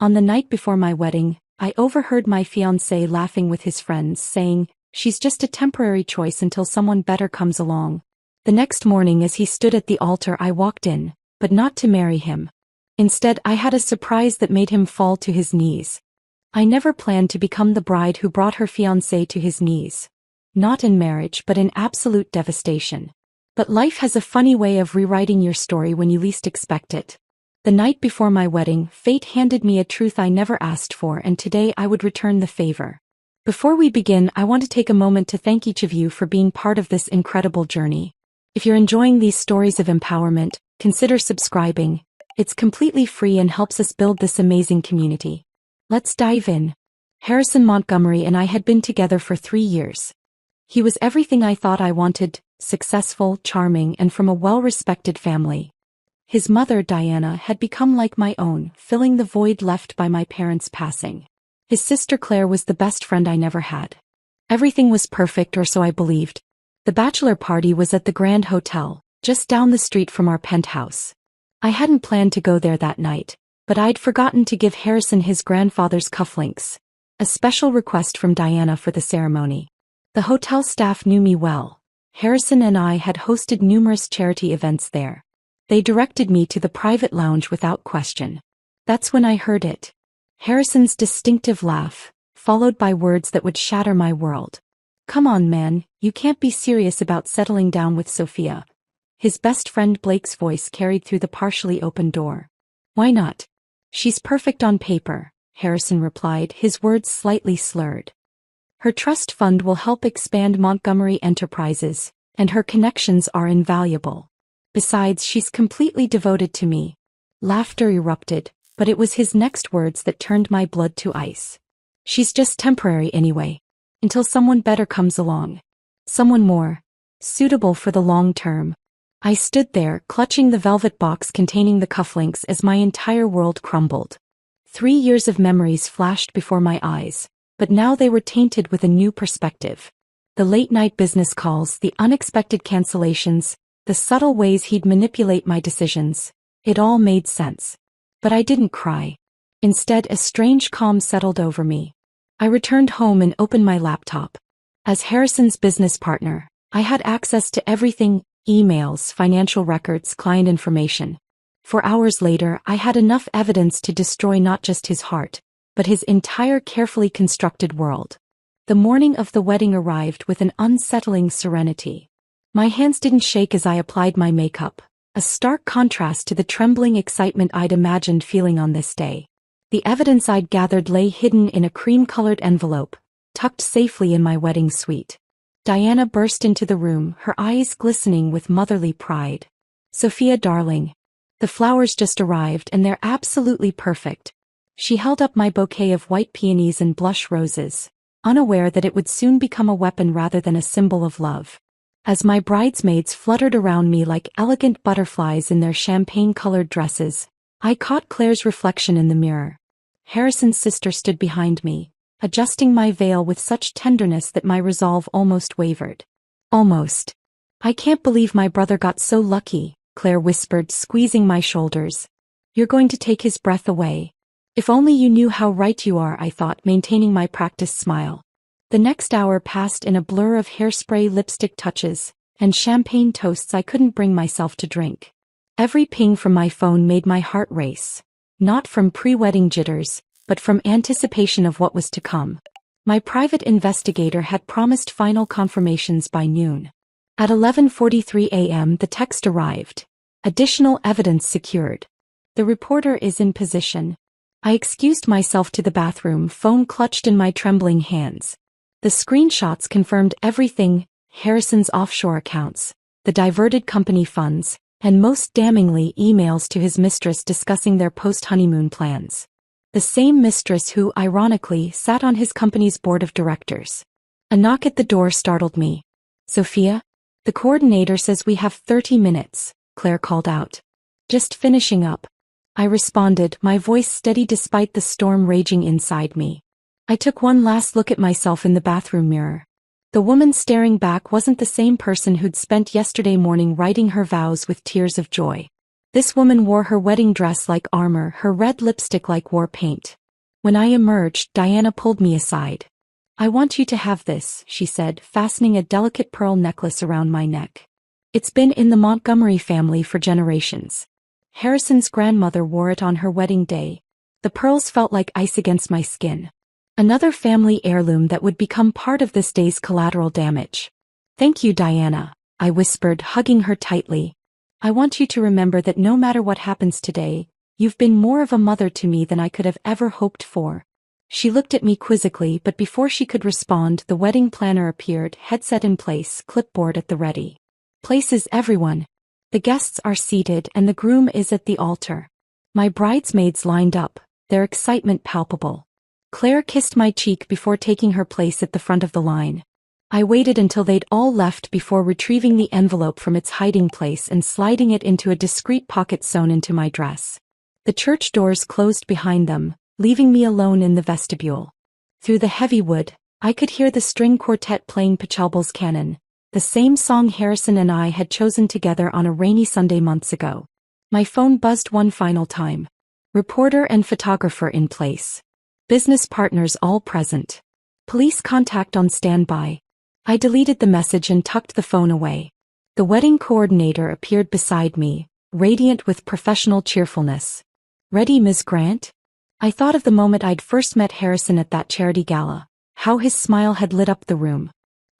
On the night before my wedding, I overheard my fiancé laughing with his friends, saying, "She's just a temporary choice until someone better comes along." The next morning as he stood at the altar I walked in, but not to marry him. Instead I had a surprise that made him fall to his knees. I never planned to become the bride who brought her fiancé to his knees. Not in marriage but in absolute devastation. But life has a funny way of rewriting your story when you least expect it. The night before my wedding, fate handed me a truth I never asked for, and today I would return the favor. Before we begin, I want to take a moment to thank each of you for being part of this incredible journey. If you're enjoying these stories of empowerment, consider subscribing. It's completely free and helps us build this amazing community. Let's dive in. Harrison Montgomery and I had been together for 3 years. He was everything I thought I wanted: successful, charming, and from a well-respected family. His mother, Diana, had become like my own, filling the void left by my parents' passing. His sister Claire was the best friend I never had. Everything was perfect, or so I believed. The bachelor party was at the Grand Hotel, just down the street from our penthouse. I hadn't planned to go there that night, but I'd forgotten to give Harrison his grandfather's cufflinks, a special request from Diana for the ceremony. The hotel staff knew me well. Harrison and I had hosted numerous charity events there. They directed me to the private lounge without question. That's when I heard it. Harrison's distinctive laugh, followed by words that would shatter my world. "Come on, man, you can't be serious about settling down with Sophia." His best friend Blake's voice carried through the partially open door. "Why not? She's perfect on paper," Harrison replied, his words slightly slurred. "Her trust fund will help expand Montgomery Enterprises, and her connections are invaluable. Besides, she's completely devoted to me." Laughter erupted, but it was his next words that turned my blood to ice. "She's just temporary anyway. Until someone better comes along. Someone more suitable for the long term." I stood there, clutching the velvet box containing the cufflinks as my entire world crumbled. 3 years of memories flashed before my eyes, but now they were tainted with a new perspective. The late-night business calls, the unexpected cancellations, the subtle ways he'd manipulate my decisions. It all made sense. But I didn't cry. Instead, a strange calm settled over me. I returned home and opened my laptop. As Harrison's business partner, I had access to everything: emails, financial records, client information. 4 hours later, I had enough evidence to destroy not just his heart, but his entire carefully constructed world. The morning of the wedding arrived with an unsettling serenity. My hands didn't shake as I applied my makeup, a stark contrast to the trembling excitement I'd imagined feeling on this day. The evidence I'd gathered lay hidden in a cream-colored envelope, tucked safely in my wedding suite. Diana burst into the room, her eyes glistening with motherly pride. "Sophia, darling. The flowers just arrived and they're absolutely perfect." She held up my bouquet of white peonies and blush roses, unaware that it would soon become a weapon rather than a symbol of love. As my bridesmaids fluttered around me like elegant butterflies in their champagne-colored dresses, I caught Claire's reflection in the mirror. Harrison's sister stood behind me, adjusting my veil with such tenderness that my resolve almost wavered. "Almost. I can't believe my brother got so lucky," Claire whispered, squeezing my shoulders. "You're going to take his breath away." "If only you knew how right you are," I thought, maintaining my practiced smile. The next hour passed in a blur of hairspray, lipstick touches, and champagne toasts I couldn't bring myself to drink. Every ping from my phone made my heart race. Not from pre-wedding jitters, but from anticipation of what was to come. My private investigator had promised final confirmations by noon. At 11:43 a.m. the text arrived. "Additional evidence secured. The reporter is in position." I excused myself to the bathroom, phone clutched in my trembling hands. The screenshots confirmed everything: Harrison's offshore accounts, the diverted company funds, and most damningly, emails to his mistress discussing their post-honeymoon plans. The same mistress who, ironically, sat on his company's board of directors. A knock at the door startled me. "Sophia? The coordinator says we have 30 minutes, Claire called out. "Just finishing up," I responded, my voice steady despite the storm raging inside me. I took one last look at myself in the bathroom mirror. The woman staring back wasn't the same person who'd spent yesterday morning writing her vows with tears of joy. This woman wore her wedding dress like armor, her red lipstick like war paint. When I emerged, Diana pulled me aside. "I want you to have this," she said, fastening a delicate pearl necklace around my neck. "It's been in the Montgomery family for generations. Harrison's grandmother wore it on her wedding day. The pearls felt like ice against my skin. Another family heirloom that would become part of this day's collateral damage." "Thank you, Diana," I whispered, hugging her tightly. "I want you to remember that no matter what happens today, you've been more of a mother to me than I could have ever hoped for." She looked at me quizzically, but before she could respond, the wedding planner appeared, headset in place, clipboard at the ready. "Places everyone. The guests are seated and the groom is at the altar." My bridesmaids lined up, their excitement palpable. Claire kissed my cheek before taking her place at the front of the line. I waited until they'd all left before retrieving the envelope from its hiding place and sliding it into a discreet pocket sewn into my dress. The church doors closed behind them, leaving me alone in the vestibule. Through the heavy wood, I could hear the string quartet playing Pachelbel's canon, the same song Harrison and I had chosen together on a rainy Sunday months ago. My phone buzzed one final time. Reporter and photographer in place. Business partners all present. Police contact on standby. I deleted the message and tucked the phone away. The wedding coordinator appeared beside me, radiant with professional cheerfulness. "Ready, Ms. Grant?" I thought of the moment I'd first met Harrison at that charity gala, how his smile had lit up the room.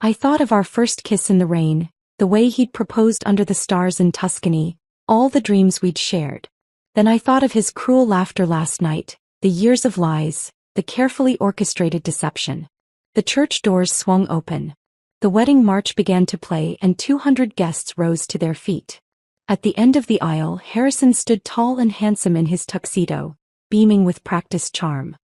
I thought of our first kiss in the rain, the way he'd proposed under the stars in Tuscany, all the dreams we'd shared. Then I thought of his cruel laughter last night, the years of lies, the carefully orchestrated deception. The church doors swung open. The wedding march began to play and 200 guests rose to their feet. At the end of the aisle, Harrison stood tall and handsome in his tuxedo, beaming with practiced charm.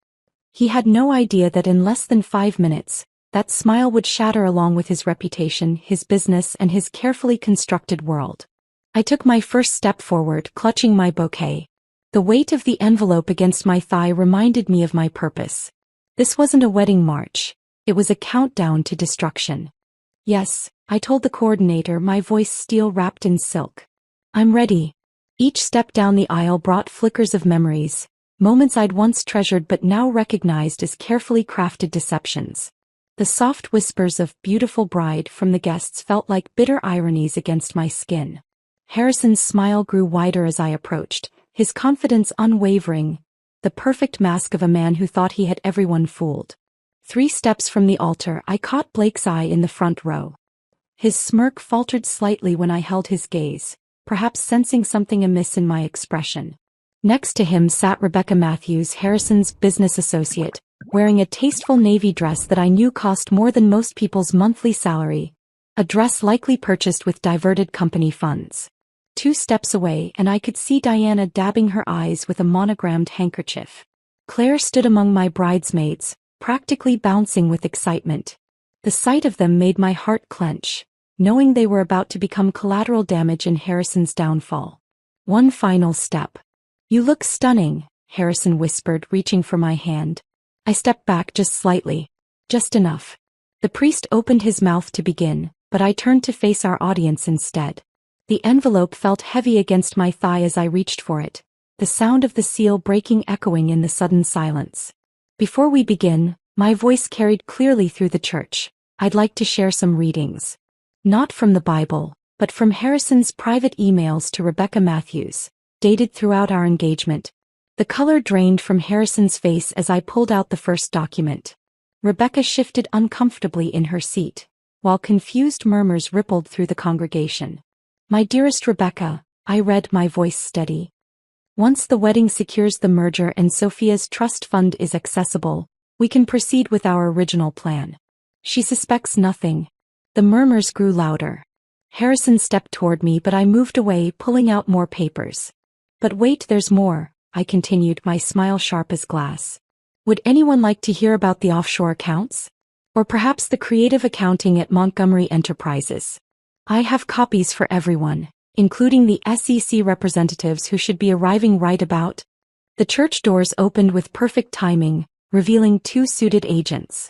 He had no idea that in less than 5 minutes, that smile would shatter along with his reputation, his business, and his carefully constructed world. I took my first step forward, clutching my bouquet. The weight of the envelope against my thigh reminded me of my purpose. This wasn't a wedding march. It was a countdown to destruction. "Yes," I told the coordinator, my voice steel-wrapped in silk. "I'm ready." Each step down the aisle brought flickers of memories, moments I'd once treasured but now recognized as carefully crafted deceptions. The soft whispers of "beautiful bride" from the guests felt like bitter ironies against my skin. Harrison's smile grew wider as I approached, his confidence unwavering, the perfect mask of a man who thought he had everyone fooled. 3 steps from the altar, I caught Blake's eye in the front row. His smirk faltered slightly when I held his gaze, perhaps sensing something amiss in my expression. Next to him sat Rebecca Matthews, Harrison's business associate, wearing a tasteful navy dress that I knew cost more than most people's monthly salary, a dress likely purchased with diverted company funds. 2 steps away and I could see Diana dabbing her eyes with a monogrammed handkerchief. Claire stood among my bridesmaids, practically bouncing with excitement. The sight of them made my heart clench, knowing they were about to become collateral damage in Harrison's downfall. One final step. "You look stunning," Harrison whispered, reaching for my hand. I stepped back just slightly. Just enough. The priest opened his mouth to begin, but I turned to face our audience instead. The envelope felt heavy against my thigh as I reached for it, the sound of the seal breaking echoing in the sudden silence. "Before we begin," my voice carried clearly through the church, "I'd like to share some readings. Not from the Bible, but from Harrison's private emails to Rebecca Matthews, dated throughout our engagement." The color drained from Harrison's face as I pulled out the first document. Rebecca shifted uncomfortably in her seat, while confused murmurs rippled through the congregation. "My dearest Rebecca," I read, my voice steady. "Once the wedding secures the merger and Sophia's trust fund is accessible, we can proceed with our original plan. She suspects nothing." The murmurs grew louder. Harrison stepped toward me, but I moved away, pulling out more papers. "But wait, there's more," I continued, my smile sharp as glass. "Would anyone like to hear about the offshore accounts? Or perhaps the creative accounting at Montgomery Enterprises? I have copies for everyone, including the SEC representatives who should be arriving right about." The church doors opened with perfect timing, revealing 2 suited agents.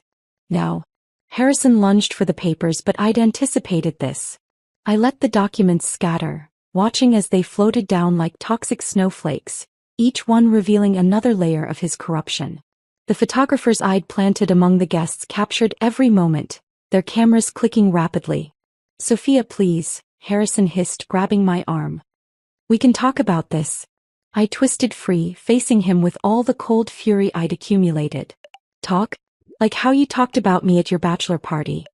"Now." Harrison lunged for the papers, but I'd anticipated this. I let the documents scatter, watching as they floated down like toxic snowflakes, each one revealing another layer of his corruption. The photographers I'd planted among the guests captured every moment, their cameras clicking rapidly. "Sophia, please," Harrison hissed, grabbing my arm. "We can talk about this." I twisted free, facing him with all the cold fury I'd accumulated. "Talk? Like how you talked about me at your bachelor party.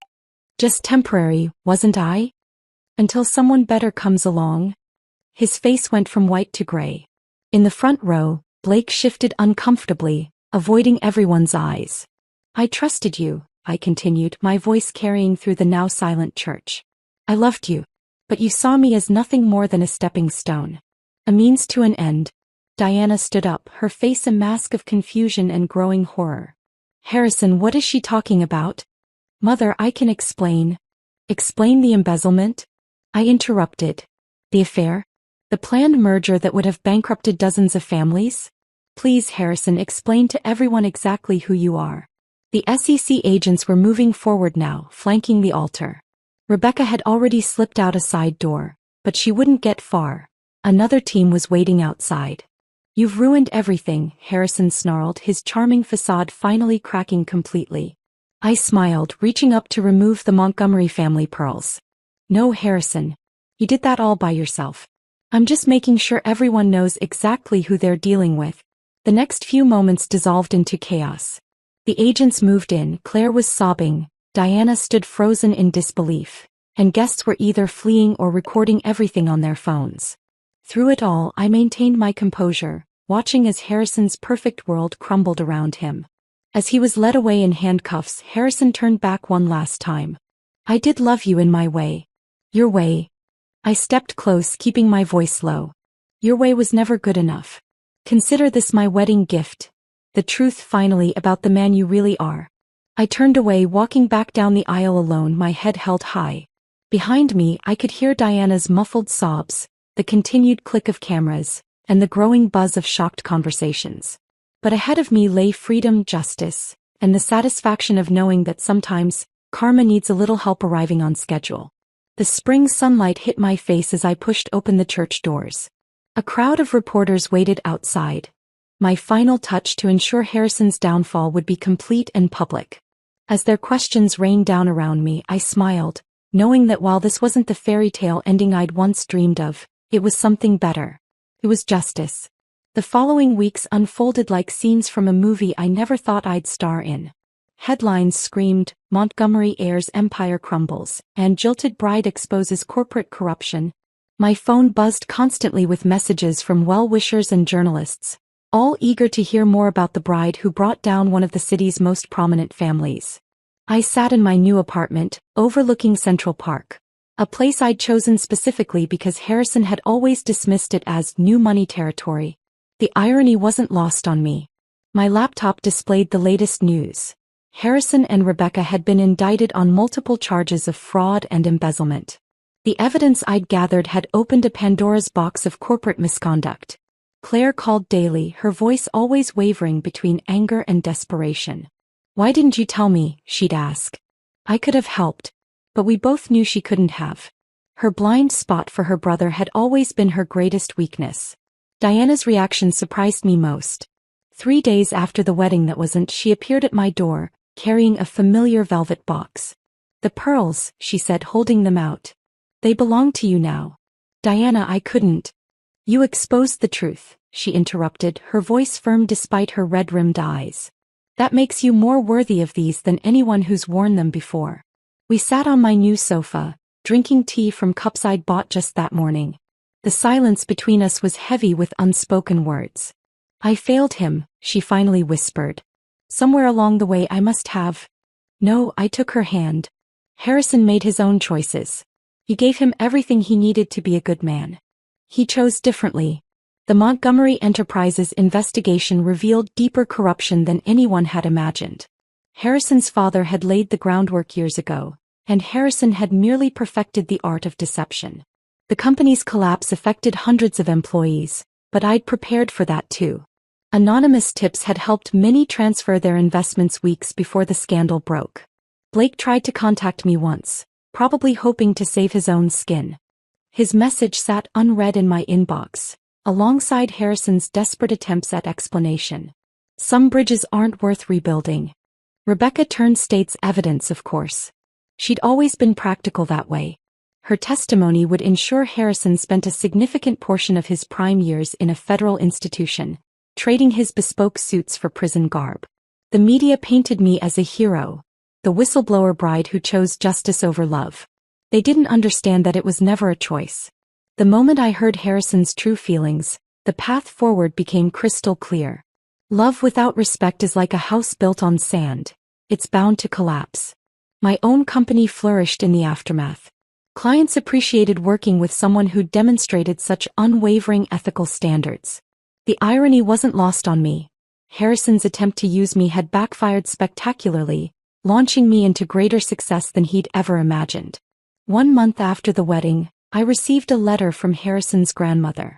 Just temporary, wasn't I? Until someone better comes along." His face went from white to gray. In the front row, Blake shifted uncomfortably, avoiding everyone's eyes. "I trusted you," I continued, my voice carrying through the now silent church. "I loved you. But you saw me as nothing more than a stepping stone. A means to an end." Diana stood up, her face a mask of confusion and growing horror. "Harrison, what is she talking about?" "Mother, I can explain." "Explain the embezzlement?" I interrupted. "The affair? The planned merger that would have bankrupted dozens of families? Please, Harrison, explain to everyone exactly who you are." The SEC agents were moving forward now, flanking the altar. Rebecca had already slipped out a side door, but she wouldn't get far. Another team was waiting outside. "You've ruined everything," Harrison snarled, his charming facade finally cracking completely. I smiled, reaching up to remove the Montgomery family pearls. "No, Harrison. You did that all by yourself. I'm just making sure everyone knows exactly who they're dealing with." The next few moments dissolved into chaos. The agents moved in, Claire was sobbing, Diana stood frozen in disbelief, and guests were either fleeing or recording everything on their phones. Through it all, I maintained my composure, watching as Harrison's perfect world crumbled around him. As he was led away in handcuffs, Harrison turned back one last time. "I did love you in my way." "Your way?" I stepped close, keeping my voice low. "Your way was never good enough. Consider this my wedding gift. The truth finally about the man you really are." I turned away, walking back down the aisle alone, my head held high. Behind me, I could hear Diana's muffled sobs, the continued click of cameras, and the growing buzz of shocked conversations. But ahead of me lay freedom, justice, and the satisfaction of knowing that sometimes, karma needs a little help arriving on schedule. The spring sunlight hit my face as I pushed open the church doors. A crowd of reporters waited outside. My final touch to ensure Harrison's downfall would be complete and public. As their questions rained down around me, I smiled, knowing that while this wasn't the fairy tale ending I'd once dreamed of, it was something better. It was justice. The following weeks unfolded like scenes from a movie I never thought I'd star in. Headlines screamed, "Montgomery heir's empire crumbles," and "Jilted bride exposes corporate corruption." My phone buzzed constantly with messages from well-wishers and journalists, all eager to hear more about the bride who brought down one of the city's most prominent families. I sat in my new apartment, overlooking Central Park, a place I'd chosen specifically because Harrison had always dismissed it as new money territory. The irony wasn't lost on me. My laptop displayed the latest news. Harrison and Rebecca had been indicted on multiple charges of fraud and embezzlement. The evidence I'd gathered had opened a Pandora's box of corporate misconduct. Claire called daily, her voice always wavering between anger and desperation. "Why didn't you tell me?" she'd ask. I could have helped, but we both knew she couldn't have. Her blind spot for her brother had always been her greatest weakness. Diana's reaction surprised me most. 3 days after the wedding that wasn't, she appeared at my door, carrying a familiar velvet box. "The pearls," she said, holding them out. "They belong to you now." "Diana, I couldn't." "You exposed the truth," she interrupted, her voice firm despite her red-rimmed eyes. "That makes you more worthy of these than anyone who's worn them before." We sat on my new sofa, drinking tea from cups I'd bought just that morning. The silence between us was heavy with unspoken words. "I failed him," she finally whispered. "Somewhere along the way I must have." "No," I took her hand. "Harrison made his own choices. You gave him everything he needed to be a good man. He chose differently." The Montgomery Enterprises investigation revealed deeper corruption than anyone had imagined. Harrison's father had laid the groundwork years ago, and Harrison had merely perfected the art of deception. The company's collapse affected hundreds of employees, but I'd prepared for that too. Anonymous tips had helped many transfer their investments weeks before the scandal broke. Blake tried to contact me once, probably hoping to save his own skin. His message sat unread in my inbox, alongside Harrison's desperate attempts at explanation. Some bridges aren't worth rebuilding. Rebecca turned state's evidence, of course. She'd always been practical that way. Her testimony would ensure Harrison spent a significant portion of his prime years in a federal institution, trading his bespoke suits for prison garb. The media painted me as a hero, the whistleblower bride who chose justice over love. They didn't understand that it was never a choice. The moment I heard Harrison's true feelings, the path forward became crystal clear. Love without respect is like a house built on sand. It's bound to collapse. My own company flourished in the aftermath. Clients appreciated working with someone who demonstrated such unwavering ethical standards. The irony wasn't lost on me. Harrison's attempt to use me had backfired spectacularly, launching me into greater success than he'd ever imagined. 1 month after the wedding, I received a letter from Harrison's grandmother.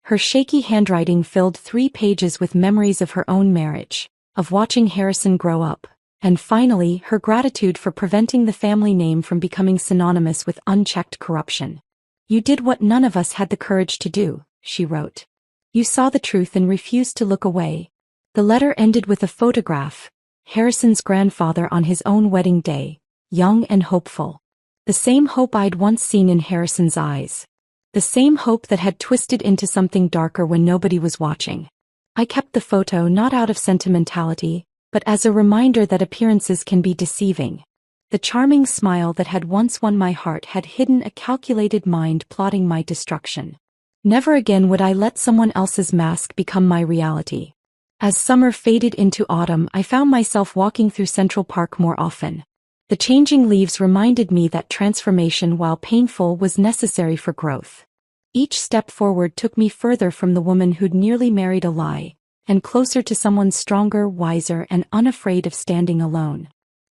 Her shaky handwriting filled 3 pages with memories of her own marriage, of watching Harrison grow up, and finally her gratitude for preventing the family name from becoming synonymous with unchecked corruption. "You did what none of us had the courage to do," she wrote. "You saw the truth and refused to look away." The letter ended with a photograph, Harrison's grandfather on his own wedding day, young and hopeful. The same hope I'd once seen in Harrison's eyes. The same hope that had twisted into something darker when nobody was watching. I kept the photo not out of sentimentality, but as a reminder that appearances can be deceiving. The charming smile that had once won my heart had hidden a calculated mind plotting my destruction. Never again would I let someone else's mask become my reality. As summer faded into autumn, I found myself walking through Central Park more often. The changing leaves reminded me that transformation, while painful, was necessary for growth. Each step forward took me further from the woman who'd nearly married a lie, and closer to someone stronger, wiser, and unafraid of standing alone.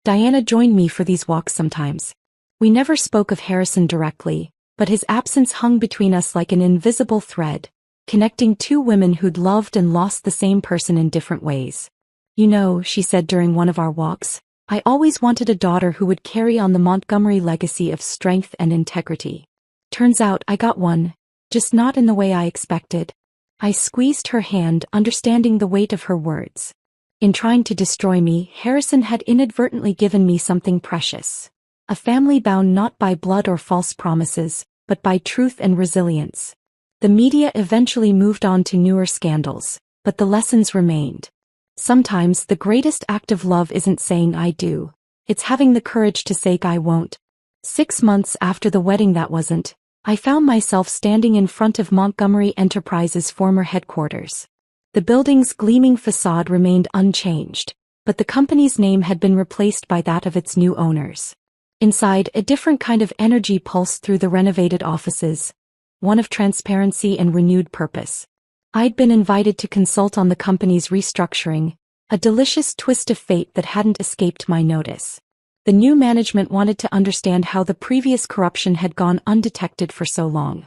Diana joined me for these walks sometimes. We never spoke of Harrison directly, but his absence hung between us like an invisible thread, connecting 2 women who'd loved and lost the same person in different ways. "You know," she said during one of our walks, "I always wanted a daughter who would carry on the Montgomery legacy of strength and integrity. Turns out I got one, just not in the way I expected." I squeezed her hand, understanding the weight of her words. In trying to destroy me, Harrison had inadvertently given me something precious. A family bound not by blood or false promises, but by truth and resilience. The media eventually moved on to newer scandals, but the lessons remained. Sometimes the greatest act of love isn't saying "I do," it's having the courage to say "I won't." 6 months after the wedding that wasn't, I found myself standing in front of Montgomery Enterprises' former headquarters. The building's gleaming facade remained unchanged, but the company's name had been replaced by that of its new owners. Inside, a different kind of energy pulsed through the renovated offices, one of transparency and renewed purpose. I'd been invited to consult on the company's restructuring, a delicious twist of fate that hadn't escaped my notice. The new management wanted to understand how the previous corruption had gone undetected for so long.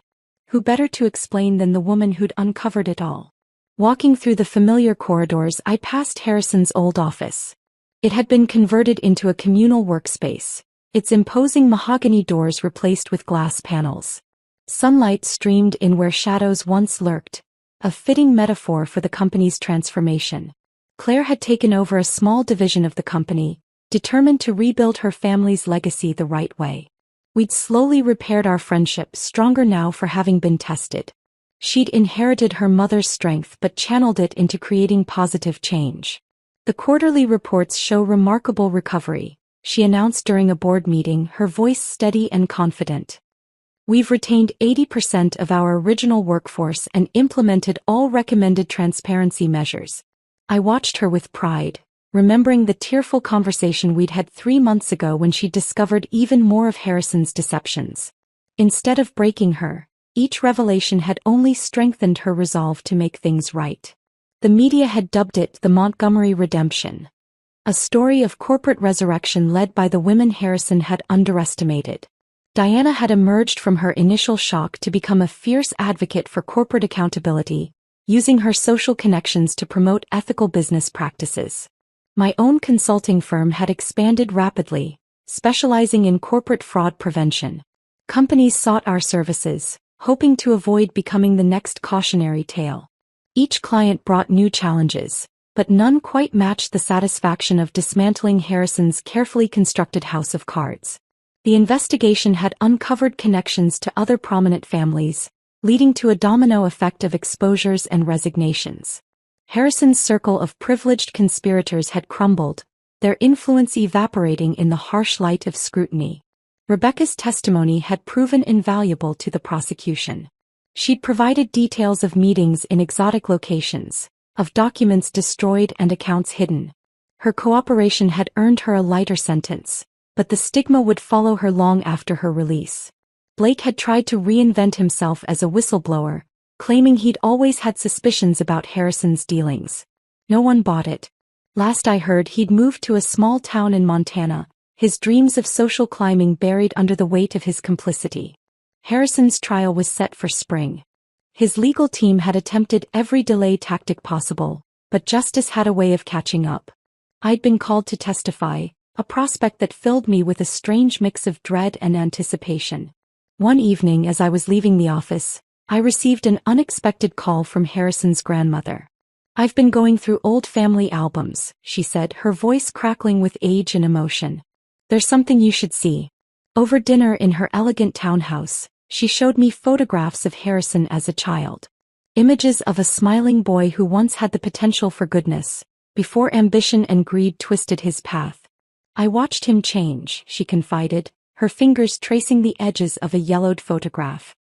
Who better to explain than the woman who'd uncovered it all? Walking through the familiar corridors, I passed Harrison's old office. It had been converted into a communal workspace, its imposing mahogany doors replaced with glass panels. Sunlight streamed in where shadows once lurked, a fitting metaphor for the company's transformation. Claire had taken over a small division of the company, determined to rebuild her family's legacy the right way. We'd slowly repaired our friendship, stronger now for having been tested. She'd inherited her mother's strength but channeled it into creating positive change. "The quarterly reports show remarkable recovery," she announced during a board meeting, her voice steady and confident. "We've retained 80% of our original workforce and implemented all recommended transparency measures." I watched her with pride, remembering the tearful conversation we'd had 3 months ago when she discovered even more of Harrison's deceptions. Instead of breaking her, each revelation had only strengthened her resolve to make things right. The media had dubbed it the Montgomery Redemption, a story of corporate resurrection led by the women Harrison had underestimated. Diana had emerged from her initial shock to become a fierce advocate for corporate accountability, using her social connections to promote ethical business practices. My own consulting firm had expanded rapidly, specializing in corporate fraud prevention. Companies sought our services, hoping to avoid becoming the next cautionary tale. Each client brought new challenges, but none quite matched the satisfaction of dismantling Harrison's carefully constructed house of cards. The investigation had uncovered connections to other prominent families, leading to a domino effect of exposures and resignations. Harrison's circle of privileged conspirators had crumbled, their influence evaporating in the harsh light of scrutiny. Rebecca's testimony had proven invaluable to the prosecution. She'd provided details of meetings in exotic locations, of documents destroyed and accounts hidden. Her cooperation had earned her a lighter sentence, but the stigma would follow her long after her release. Blake had tried to reinvent himself as a whistleblower, claiming he'd always had suspicions about Harrison's dealings. No one bought it. Last I heard, he'd moved to a small town in Montana, his dreams of social climbing buried under the weight of his complicity. Harrison's trial was set for spring. His legal team had attempted every delay tactic possible, but justice had a way of catching up. I'd been called to testify, a prospect that filled me with a strange mix of dread and anticipation. One evening as I was leaving the office, I received an unexpected call from Harrison's grandmother. "I've been going through old family albums," she said, her voice crackling with age and emotion. "There's something you should see." Over dinner in her elegant townhouse, she showed me photographs of Harrison as a child. Images of a smiling boy who once had the potential for goodness, before ambition and greed twisted his path. "I watched him change," she confided, her fingers tracing the edges of a yellowed photograph.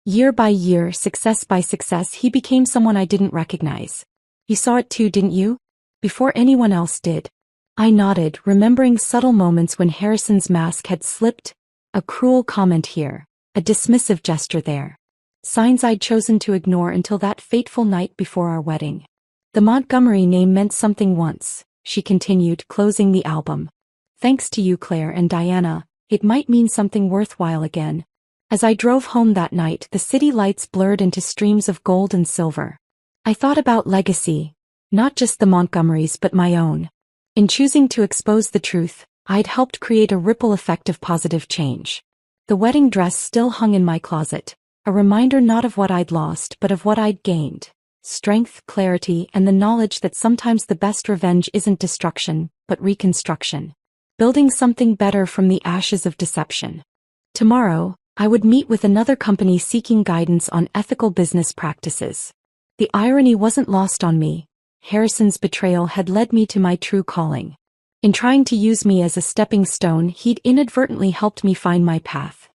"Year by year, success by success, he became someone I didn't recognize. You saw it too, didn't you?" "Before anyone else did." I nodded, remembering subtle moments when Harrison's mask had slipped, a cruel comment here, a dismissive gesture there. Signs I'd chosen to ignore until that fateful night before our wedding. "The Montgomery name meant something once," she continued, closing the album. "Thanks to you, Claire and Diana, it might mean something worthwhile again." As I drove home that night, the city lights blurred into streams of gold and silver. I thought about legacy, not just the Montgomerys but my own. In choosing to expose the truth, I'd helped create a ripple effect of positive change. The wedding dress still hung in my closet, a reminder not of what I'd lost but of what I'd gained: strength, clarity, and the knowledge that sometimes the best revenge isn't destruction, but reconstruction. Building something better from the ashes of deception. Tomorrow, I would meet with another company seeking guidance on ethical business practices. The irony wasn't lost on me. Harrison's betrayal had led me to my true calling. In trying to use me as a stepping stone, he'd inadvertently helped me find my path.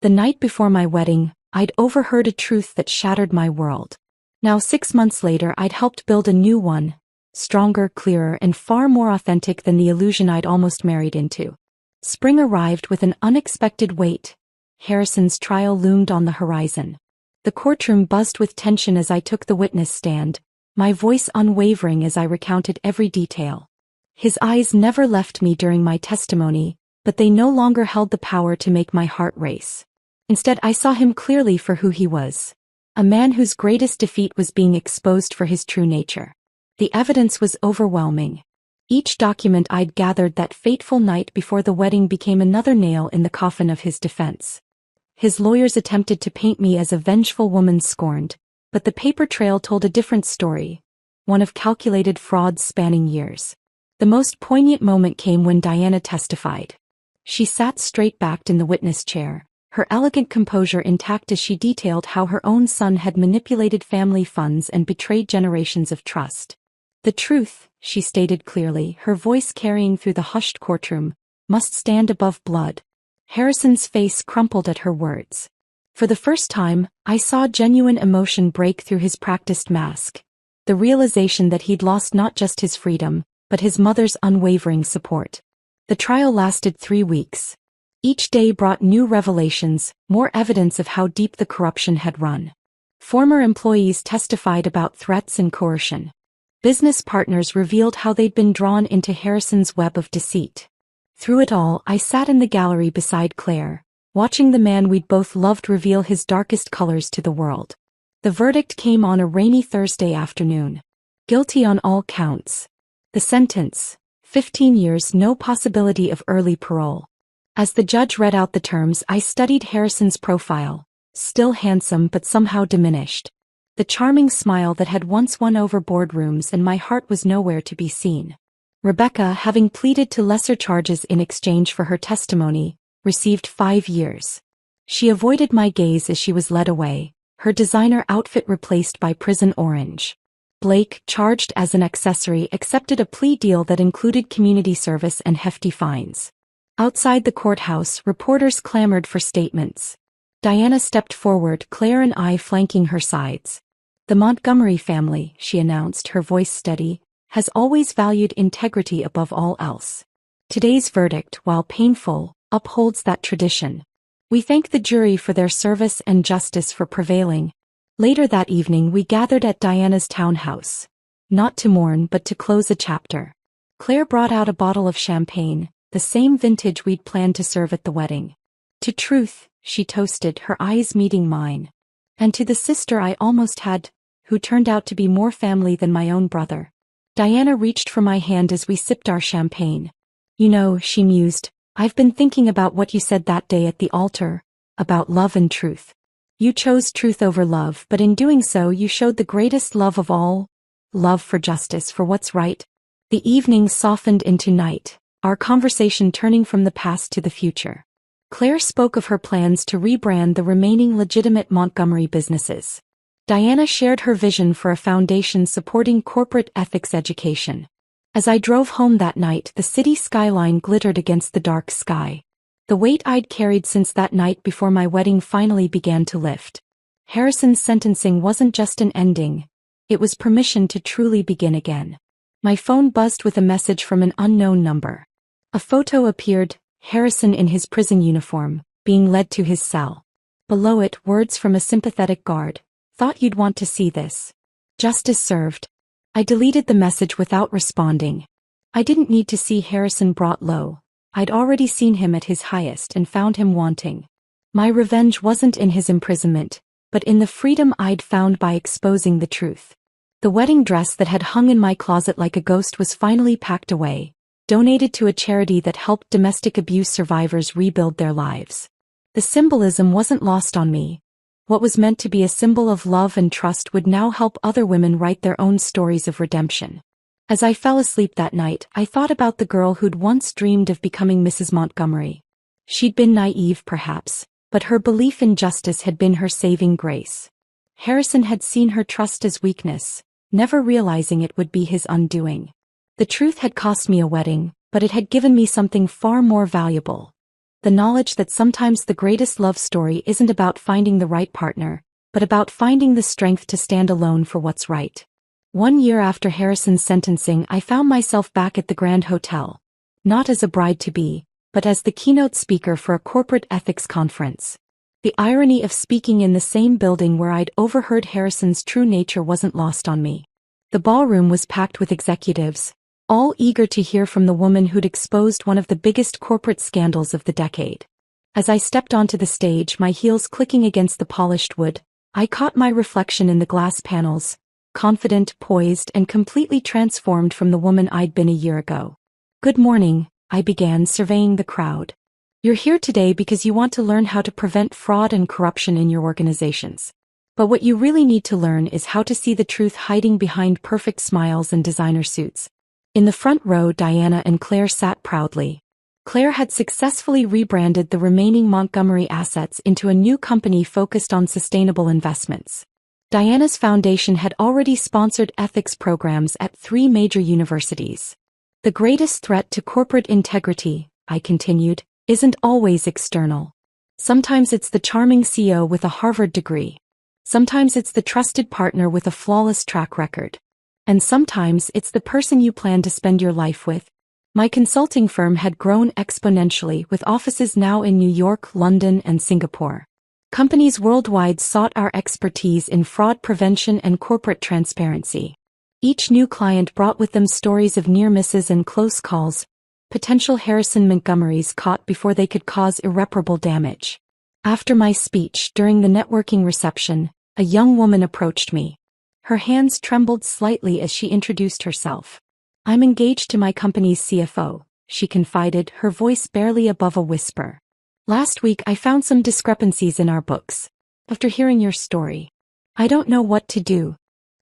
The night before my wedding, I'd overheard a truth that shattered my world. Now 6 months later, I'd helped build a new one, stronger, clearer, and far more authentic than the illusion I'd almost married into. Spring arrived with an unexpected weight. Harrison's trial loomed on the horizon. The courtroom buzzed with tension as I took the witness stand, my voice unwavering as I recounted every detail. His eyes never left me during my testimony, but they no longer held the power to make my heart race. Instead, I saw him clearly for who he was. A man whose greatest defeat was being exposed for his true nature. The evidence was overwhelming. Each document I'd gathered that fateful night before the wedding became another nail in the coffin of his defense. His lawyers attempted to paint me as a vengeful woman scorned, but the paper trail told a different story, one of calculated frauds spanning years. The most poignant moment came when Diana testified. She sat straight-backed in the witness chair, her elegant composure intact as she detailed how her own son had manipulated family funds and betrayed generations of trust. "The truth," she stated clearly, her voice carrying through the hushed courtroom, "must stand above blood." Harrison's face crumpled at her words. For the first time, I saw genuine emotion break through his practiced mask. The realization that he'd lost not just his freedom, but his mother's unwavering support. The trial lasted 3 weeks. Each day brought new revelations, more evidence of how deep the corruption had run. Former employees testified about threats and coercion. Business partners revealed how they'd been drawn into Harrison's web of deceit. Through it all, I sat in the gallery beside Claire, watching the man we'd both loved reveal his darkest colors to the world. The verdict came on a rainy Thursday afternoon. Guilty on all counts. The sentence, 15 years, no possibility of early parole. As the judge read out the terms, I studied Harrison's profile, still handsome but somehow diminished. The charming smile that had once won over boardrooms, and my heart was nowhere to be seen. Rebecca, having pleaded to lesser charges in exchange for her testimony, received 5 years. She avoided my gaze as she was led away, her designer outfit replaced by prison orange. Blake, charged as an accessory, accepted a plea deal that included community service and hefty fines. Outside the courthouse, reporters clamored for statements. Diana stepped forward, Claire and I flanking her sides. "The Montgomery family," she announced, her voice steady, "has always valued integrity above all else. Today's verdict, while painful, upholds that tradition. We thank the jury for their service and justice for prevailing." Later that evening we gathered at Diana's townhouse. Not to mourn but to close a chapter. Claire brought out a bottle of champagne, the same vintage we'd planned to serve at the wedding. "To truth," she toasted, her eyes meeting mine. "And to the sister I almost had, who turned out to be more family than my own brother." Diana reached for my hand as we sipped our champagne. "You know," she mused, "I've been thinking about what you said that day at the altar, about love and truth. You chose truth over love, but in doing so you showed the greatest love of all, love for justice, for what's right." The evening softened into night, our conversation turning from the past to the future. Claire spoke of her plans to rebrand the remaining legitimate Montgomery businesses. Diana shared her vision for a foundation supporting corporate ethics education. As I drove home that night, the city skyline glittered against the dark sky. The weight I'd carried since that night before my wedding finally began to lift. Harrison's sentencing wasn't just an ending. It was permission to truly begin again. My phone buzzed with a message from an unknown number. A photo appeared, Harrison in his prison uniform, being led to his cell. Below it, words from a sympathetic guard. "Thought you'd want to see this. Justice served." I deleted the message without responding. I didn't need to see Harrison brought low. I'd already seen him at his highest and found him wanting. My revenge wasn't in his imprisonment, but in the freedom I'd found by exposing the truth. The wedding dress that had hung in my closet like a ghost was finally packed away, donated to a charity that helped domestic abuse survivors rebuild their lives. The symbolism wasn't lost on me. What was meant to be a symbol of love and trust would now help other women write their own stories of redemption. As I fell asleep that night, I thought about the girl who'd once dreamed of becoming Mrs. Montgomery. She'd been naive, perhaps, but her belief in justice had been her saving grace. Harrison had seen her trust as weakness, never realizing it would be his undoing. The truth had cost me a wedding, but it had given me something far more valuable. The knowledge that sometimes the greatest love story isn't about finding the right partner, but about finding the strength to stand alone for what's right. 1 year after Harrison's sentencing, I found myself back at the Grand Hotel. Not as a bride-to-be, but as the keynote speaker for a corporate ethics conference. The irony of speaking in the same building where I'd overheard Harrison's true nature wasn't lost on me. The ballroom was packed with executives, all eager to hear from the woman who'd exposed one of the biggest corporate scandals of the decade. As I stepped onto the stage, my heels clicking against the polished wood, I caught my reflection in the glass panels, confident, poised, and completely transformed from the woman I'd been a year ago. "Good morning," I began, surveying the crowd. "You're here today because you want to learn how to prevent fraud and corruption in your organizations. But what you really need to learn is how to see the truth hiding behind perfect smiles and designer suits." In the front row, Diana and Claire sat proudly. Claire had successfully rebranded the remaining Montgomery assets into a new company focused on sustainable investments. Diana's foundation had already sponsored ethics programs at 3 major universities. "The greatest threat to corporate integrity," I continued, "isn't always external. Sometimes it's the charming CEO with a Harvard degree. Sometimes it's the trusted partner with a flawless track record. And sometimes it's the person you plan to spend your life with." My consulting firm had grown exponentially, with offices now in New York, London, and Singapore. Companies worldwide sought our expertise in fraud prevention and corporate transparency. Each new client brought with them stories of near misses and close calls, potential Harrison Montgomerys caught before they could cause irreparable damage. After my speech, during the networking reception, a young woman approached me. Her hands trembled slightly as she introduced herself. "I'm engaged to my company's CFO," she confided, her voice barely above a whisper. "Last week I found some discrepancies in our books. After hearing your story, I don't know what to do.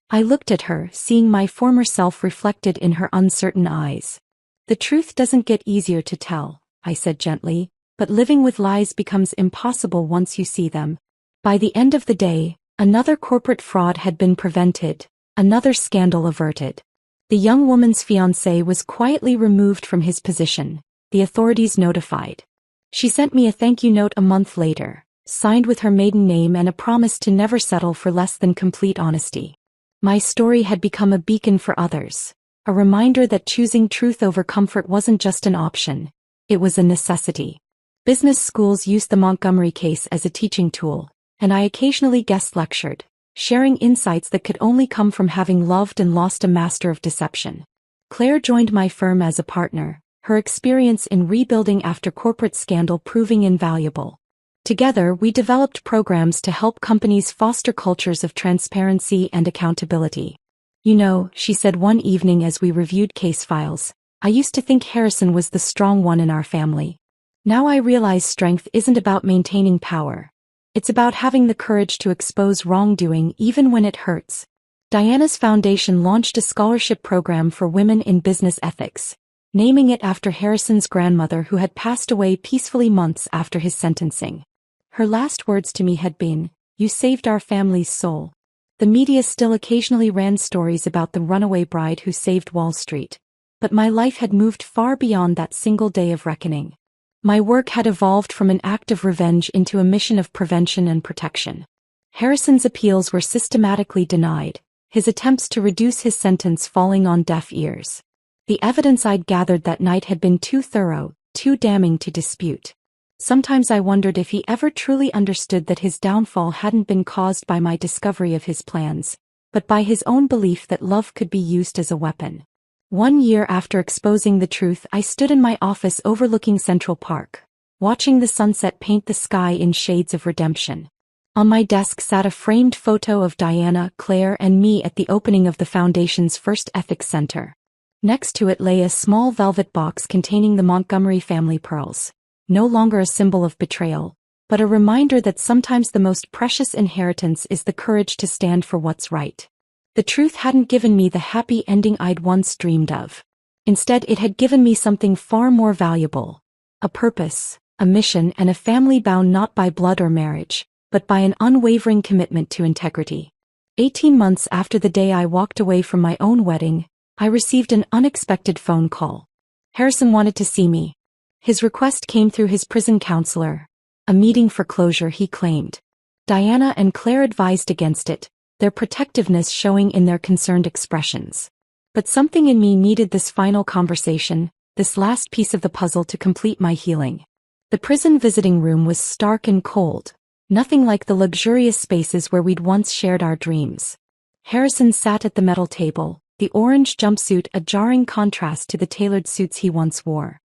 I looked at her, seeing my former self reflected in her uncertain eyes. The truth doesn't get easier to tell, I said gently, but living with lies becomes impossible once you see them. By the end of the day, another corporate fraud had been prevented, another scandal averted. The young woman's fiancé was quietly removed from his position, the authorities notified. She sent me a thank you note a month later, signed with her maiden name and a promise to never settle for less than complete honesty. My story had become a beacon for others, a reminder that choosing truth over comfort wasn't just an option, it was a necessity. Business schools used the Montgomery case as a teaching tool, and I occasionally guest lectured, sharing insights that could only come from having loved and lost a master of deception. Claire joined my firm as a partner, her experience in rebuilding after corporate scandal proving invaluable. Together, we developed programs to help companies foster cultures of transparency and accountability. You know, she said one evening as we reviewed case files, I used to think Harrison was the strong one in our family. Now I realize strength isn't about maintaining power. It's about having the courage to expose wrongdoing even when it hurts. Diana's foundation launched a scholarship program for women in business ethics, naming it after Harrison's grandmother who had passed away peacefully months after his sentencing. Her last words to me had been, "You saved our family's soul." The media still occasionally ran stories about the runaway bride who saved Wall Street. But my life had moved far beyond that single day of reckoning. My work had evolved from an act of revenge into a mission of prevention and protection. Harrison's appeals were systematically denied, his attempts to reduce his sentence falling on deaf ears. The evidence I'd gathered that night had been too thorough, too damning to dispute. Sometimes I wondered if he ever truly understood that his downfall hadn't been caused by my discovery of his plans, but by his own belief that love could be used as a weapon. 1 year after exposing the truth, I stood in my office overlooking Central Park, watching the sunset paint the sky in shades of redemption. On my desk sat a framed photo of Diana, Claire, and me at the opening of the Foundation's first ethics center. Next to it lay a small velvet box containing the Montgomery family pearls. No longer a symbol of betrayal, but a reminder that sometimes the most precious inheritance is the courage to stand for what's right. The truth hadn't given me the happy ending I'd once dreamed of. Instead, it had given me something far more valuable. A purpose, a mission, and a family bound not by blood or marriage, but by an unwavering commitment to integrity. 18 months after the day I walked away from my own wedding, I received an unexpected phone call. Harrison wanted to see me. His request came through his prison counselor. A meeting for closure, he claimed. Diana and Claire advised against it, their protectiveness showing in their concerned expressions. But something in me needed this final conversation, this last piece of the puzzle to complete my healing. The prison visiting room was stark and cold, nothing like the luxurious spaces where we'd once shared our dreams. Harrison sat at the metal table, the orange jumpsuit a jarring contrast to the tailored suits he once wore.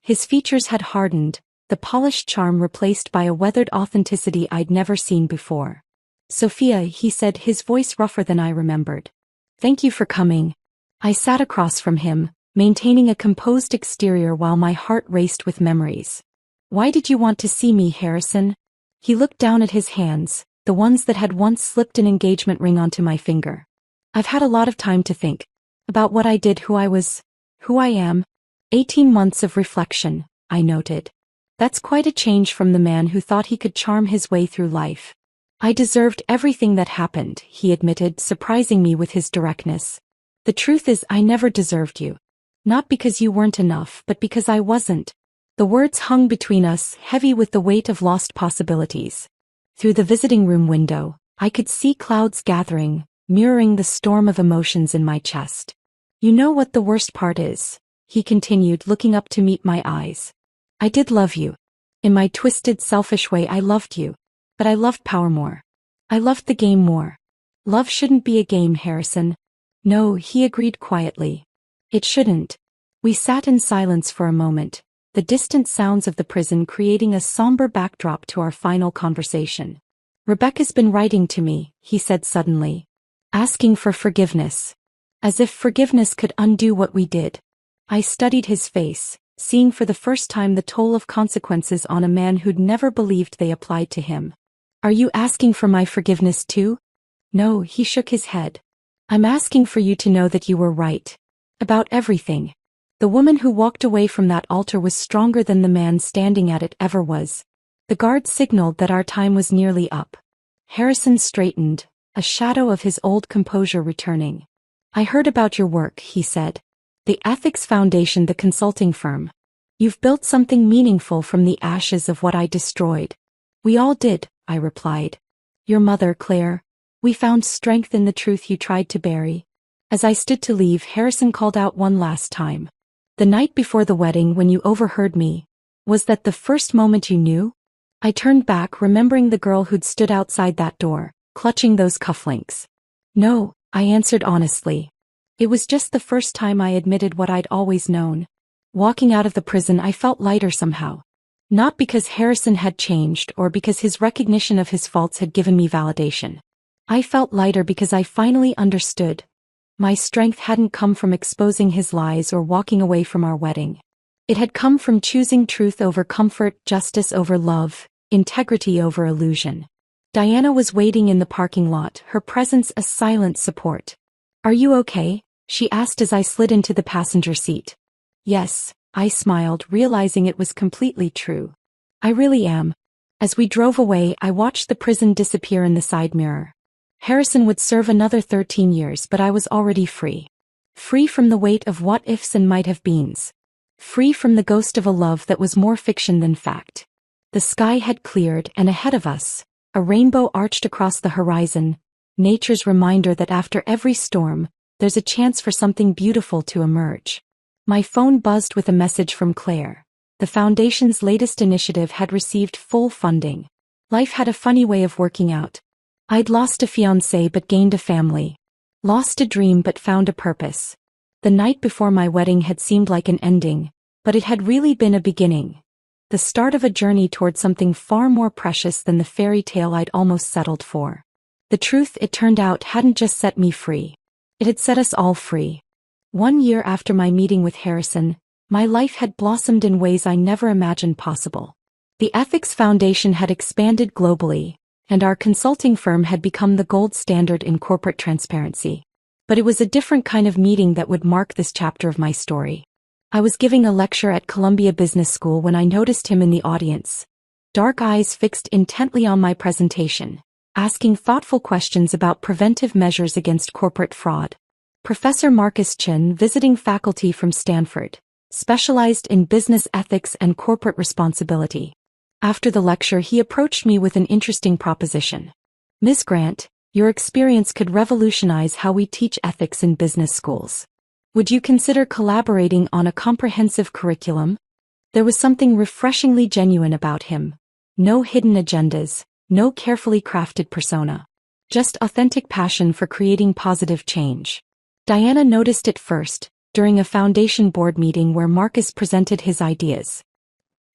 His features had hardened, the polished charm replaced by a weathered authenticity I'd never seen before. "Sophia," he said, his voice rougher than I remembered. "Thank you for coming." I sat across from him, maintaining a composed exterior while my heart raced with memories. "Why did you want to see me, Harrison?" He looked down at his hands, the ones that had once slipped an engagement ring onto my finger. "I've had a lot of time to think. About what I did, who I was, who I am." 18 months of reflection, I noted. That's quite a change from the man who thought he could charm his way through life. "I deserved everything that happened," he admitted, surprising me with his directness. "The truth is, I never deserved you. Not because you weren't enough, but because I wasn't." The words hung between us, heavy with the weight of lost possibilities. Through the visiting room window, I could see clouds gathering, mirroring the storm of emotions in my chest. "You know what the worst part is?" he continued, looking up to meet my eyes. "I did love you. In my twisted, selfish way, I loved you. But I loved power more. I loved the game more." "Love shouldn't be a game, Harrison." "No," he agreed quietly. "It shouldn't." We sat in silence for a moment, the distant sounds of the prison creating a somber backdrop to our final conversation. "Rebecca's been writing to me," he said suddenly. "Asking for forgiveness. As if forgiveness could undo what we did." I studied his face, seeing for the first time the toll of consequences on a man who'd never believed they applied to him. Are you asking for my forgiveness too? No, he shook his head. I'm asking for you to know that you were right. About everything. The woman who walked away from that altar was stronger than the man standing at it ever was. The guard signaled that our time was nearly up. Harrison straightened, a shadow of his old composure returning. I heard about your work, he said. The Ethics Foundation, the consulting firm. You've built something meaningful from the ashes of what I destroyed. We all did, I replied. Your mother, Claire. We found strength in the truth you tried to bury. As I stood to leave, Harrison called out one last time. The night before the wedding, when you overheard me, was that the first moment you knew? I turned back, remembering the girl who'd stood outside that door, clutching those cufflinks. No, I answered honestly. It was just the first time I admitted what I'd always known. Walking out of the prison, I felt lighter somehow. Not because Harrison had changed or because his recognition of his faults had given me validation. I felt lighter because I finally understood. My strength hadn't come from exposing his lies or walking away from our wedding. It had come from choosing truth over comfort, justice over love, integrity over illusion. Diana was waiting in the parking lot, her presence a silent support. Are you okay? She asked as I slid into the passenger seat. Yes, I smiled, realizing it was completely true. I really am. As we drove away, I watched the prison disappear in the side mirror. Harrison would serve another 13 years, but I was already free. Free from the weight of what-ifs and might-have-beens. Free from the ghost of a love that was more fiction than fact. The sky had cleared, and ahead of us, a rainbow arched across the horizon, nature's reminder that after every storm, there's a chance for something beautiful to emerge. My phone buzzed with a message from Claire. The Foundation's latest initiative had received full funding. Life had a funny way of working out. I'd lost a fiancé but gained a family. Lost a dream but found a purpose. The night before my wedding had seemed like an ending, but it had really been a beginning. The start of a journey toward something far more precious than the fairy tale I'd almost settled for. The truth, it turned out, hadn't just set me free. It had set us all free. 1 year after my meeting with Harrison, my life had blossomed in ways I never imagined possible. The Ethics Foundation had expanded globally, and our consulting firm had become the gold standard in corporate transparency. But it was a different kind of meeting that would mark this chapter of my story. I was giving a lecture at Columbia Business School when I noticed him in the audience. Dark eyes fixed intently on my presentation, asking thoughtful questions about preventive measures against corporate fraud. Professor Marcus Chin, visiting faculty from Stanford, specialized in business ethics and corporate responsibility. After the lecture, he approached me with an interesting proposition. Ms. Grant, your experience could revolutionize how we teach ethics in business schools. Would you consider collaborating on a comprehensive curriculum? There was something refreshingly genuine about him. No hidden agendas, no carefully crafted persona. Just authentic passion for creating positive change. Diana noticed it first, during a foundation board meeting where Marcus presented his ideas.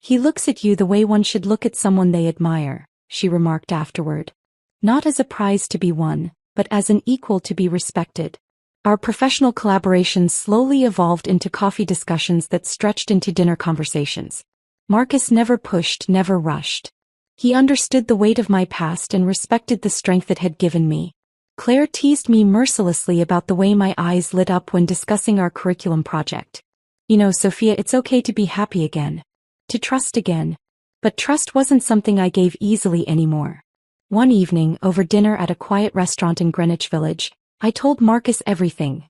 He looks at you the way one should look at someone they admire, she remarked afterward. Not as a prize to be won, but as an equal to be respected. Our professional collaboration slowly evolved into coffee discussions that stretched into dinner conversations. Marcus never pushed, never rushed. He understood the weight of my past and respected the strength it had given me. Claire teased me mercilessly about the way my eyes lit up when discussing our curriculum project. You know, Sophia, it's okay to be happy again. To trust again. But trust wasn't something I gave easily anymore. One evening, over dinner at a quiet restaurant in Greenwich Village, I told Marcus everything.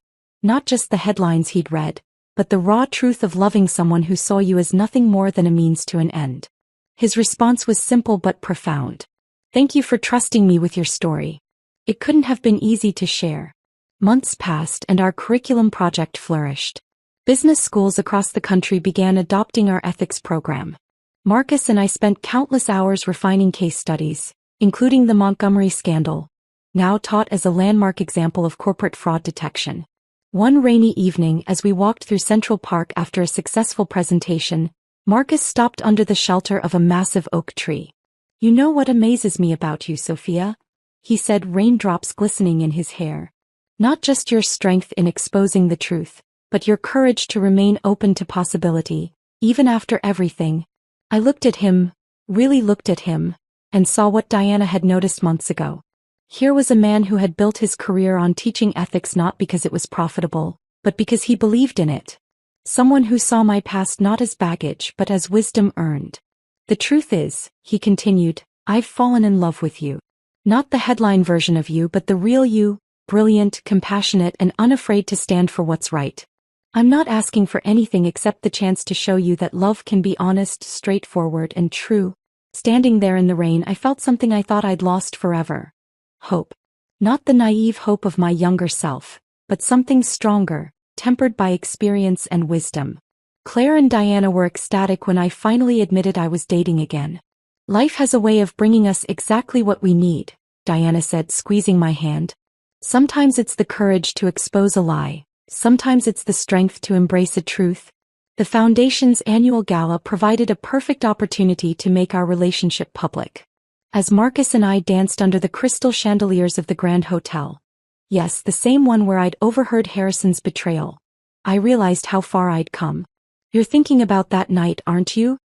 Not just the headlines he'd read, but the raw truth of loving someone who saw you as nothing more than a means to an end. His response was simple but profound. Thank you for trusting me with your story. It couldn't have been easy to share. Months passed and our curriculum project flourished. Business schools across the country began adopting our ethics program. Marcus and I spent countless hours refining case studies, including the Montgomery scandal, now taught as a landmark example of corporate fraud detection. One rainy evening, as we walked through Central Park after a successful presentation, Marcus stopped under the shelter of a massive oak tree. You know what amazes me about you, Sophia? He said, raindrops glistening in his hair. Not just your strength in exposing the truth, but your courage to remain open to possibility, even after everything. I looked at him, really looked at him, and saw what Diana had noticed months ago. Here was a man who had built his career on teaching ethics not because it was profitable, but because he believed in it. Someone who saw my past not as baggage but as wisdom earned. The truth is, he continued, I've fallen in love with you. Not the headline version of you but the real you, brilliant, compassionate and unafraid to stand for what's right. I'm not asking for anything except the chance to show you that love can be honest, straightforward and true. Standing there in the rain I felt something I thought I'd lost forever. Hope. Not the naive hope of my younger self, but something stronger, tempered by experience and wisdom. Claire and Diana were ecstatic when I finally admitted I was dating again. Life has a way of bringing us exactly what we need, Diana said, squeezing my hand. Sometimes it's the courage to expose a lie, sometimes it's the strength to embrace a truth. The Foundation's annual gala provided a perfect opportunity to make our relationship public. As Marcus and I danced under the crystal chandeliers of the Grand Hotel. Yes, the same one where I'd overheard Harrison's betrayal. I realized how far I'd come. You're thinking about that night, aren't you?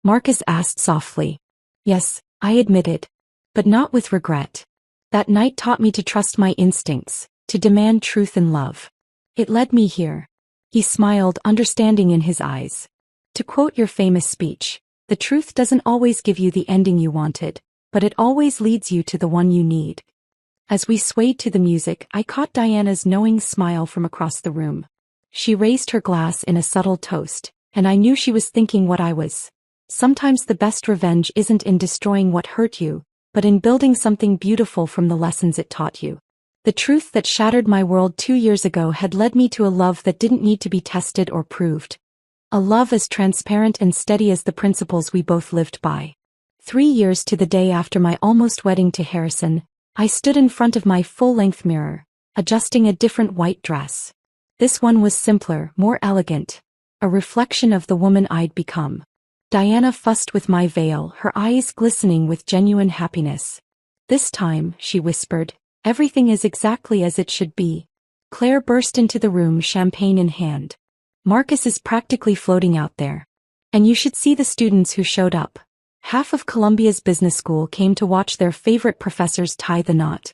Marcus asked softly. Yes, I admitted. But not with regret. That night taught me to trust my instincts, to demand truth and love. It led me here. He smiled, understanding in his eyes. To quote your famous speech, the truth doesn't always give you the ending you wanted, but it always leads you to the one you need. As we swayed to the music, I caught Diana's knowing smile from across the room. She raised her glass in a subtle toast, and I knew she was thinking what I was. Sometimes the best revenge isn't in destroying what hurt you, but in building something beautiful from the lessons it taught you. The truth that shattered my world 2 years ago had led me to a love that didn't need to be tested or proved. A love as transparent and steady as the principles we both lived by. 3 years to the day after my almost wedding to Harrison, I stood in front of my full-length mirror, adjusting a different white dress. This one was simpler, more elegant, a reflection of the woman I'd become. Diana fussed with my veil, her eyes glistening with genuine happiness. This time, she whispered, everything is exactly as it should be. Claire burst into the room, champagne in hand. Marcus is practically floating out there. And you should see the students who showed up. Half of Columbia's business school came to watch their favorite professors tie the knot.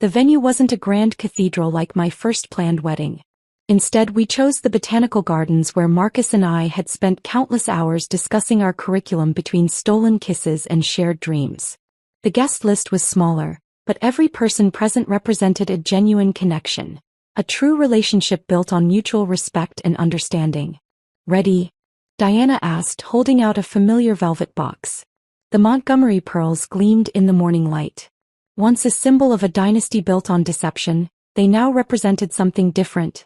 The venue wasn't a grand cathedral like my first planned wedding. Instead, we chose the botanical gardens where Marcus and I had spent countless hours discussing our curriculum between stolen kisses and shared dreams. The guest list was smaller, but every person present represented a genuine connection, a true relationship built on mutual respect and understanding. Ready? Diana asked, holding out a familiar velvet box. The Montgomery pearls gleamed in the morning light. Once a symbol of a dynasty built on deception, they now represented something different.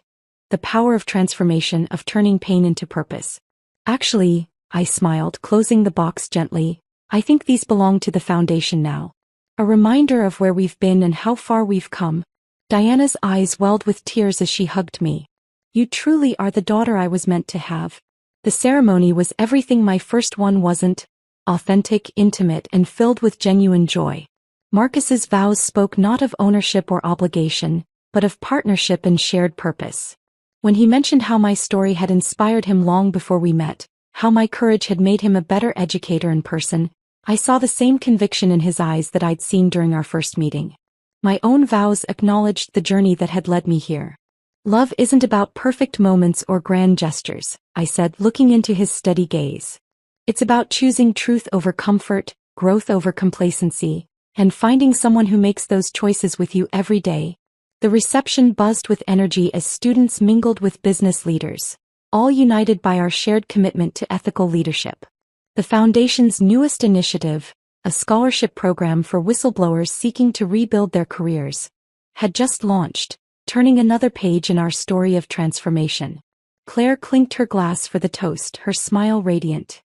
The power of transformation, of turning pain into purpose. Actually, I smiled, closing the box gently, I think these belong to the Foundation now. A reminder of where we've been and how far we've come. Diana's eyes welled with tears as she hugged me. You truly are the daughter I was meant to have. The ceremony was everything my first one wasn't, authentic, intimate, and filled with genuine joy. Marcus's vows spoke not of ownership or obligation, but of partnership and shared purpose. When he mentioned how my story had inspired him long before we met, how my courage had made him a better educator in person, I saw the same conviction in his eyes that I'd seen during our first meeting. My own vows acknowledged the journey that had led me here. Love isn't about perfect moments or grand gestures, I said, looking into his steady gaze. It's about choosing truth over comfort, growth over complacency, and finding someone who makes those choices with you every day. The reception buzzed with energy as students mingled with business leaders, all united by our shared commitment to ethical leadership. The Foundation's newest initiative, a scholarship program for whistleblowers seeking to rebuild their careers, had just launched, turning another page in our story of transformation. Claire clinked her glass for the toast, her smile radiant.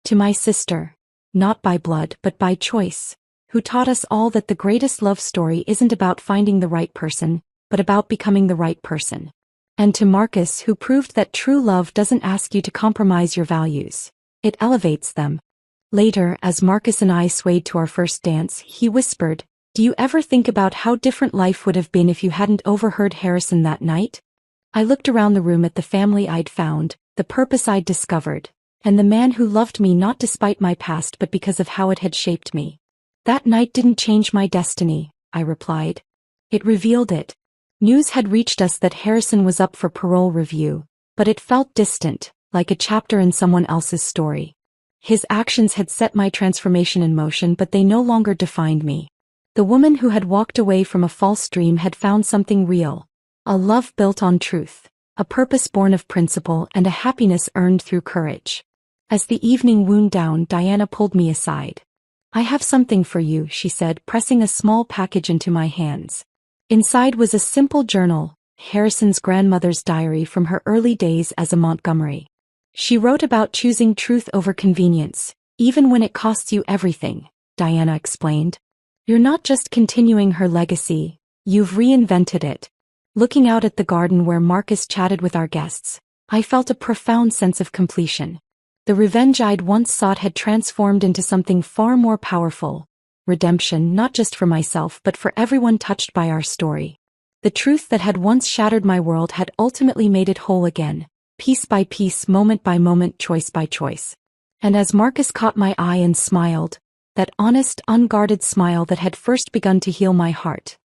To my sister, not by blood but by choice, who taught us all that the greatest love story isn't about finding the right person, but about becoming the right person. And to Marcus, who proved that true love doesn't ask you to compromise your values. It elevates them. Later, as Marcus and I swayed to our first dance, he whispered, "Do you ever think about how different life would have been if you hadn't overheard Harrison that night?" I looked around the room at the family I'd found, the purpose I'd discovered, and the man who loved me not despite my past but because of how it had shaped me. That night didn't change my destiny, I replied. It revealed it. News had reached us that Harrison was up for parole review, but it felt distant, like a chapter in someone else's story. His actions had set my transformation in motion, but they no longer defined me. The woman who had walked away from a false dream had found something real. A love built on truth, a purpose born of principle, and a happiness earned through courage. As the evening wound down, Diana pulled me aside. "I have something for you," she said, pressing a small package into my hands. Inside was a simple journal, Harrison's grandmother's diary from her early days as a Montgomery. She wrote about choosing truth over convenience, even when it costs you everything, Diana explained. "You're not just continuing her legacy, you've reinvented it." Looking out at the garden where Marcus chatted with our guests, I felt a profound sense of completion. The revenge I'd once sought had transformed into something far more powerful. Redemption, not just for myself but for everyone touched by our story. The truth that had once shattered my world had ultimately made it whole again, piece by piece, moment by moment, choice by choice. And as Marcus caught my eye and smiled, that honest, unguarded smile that had first begun to heal my heart,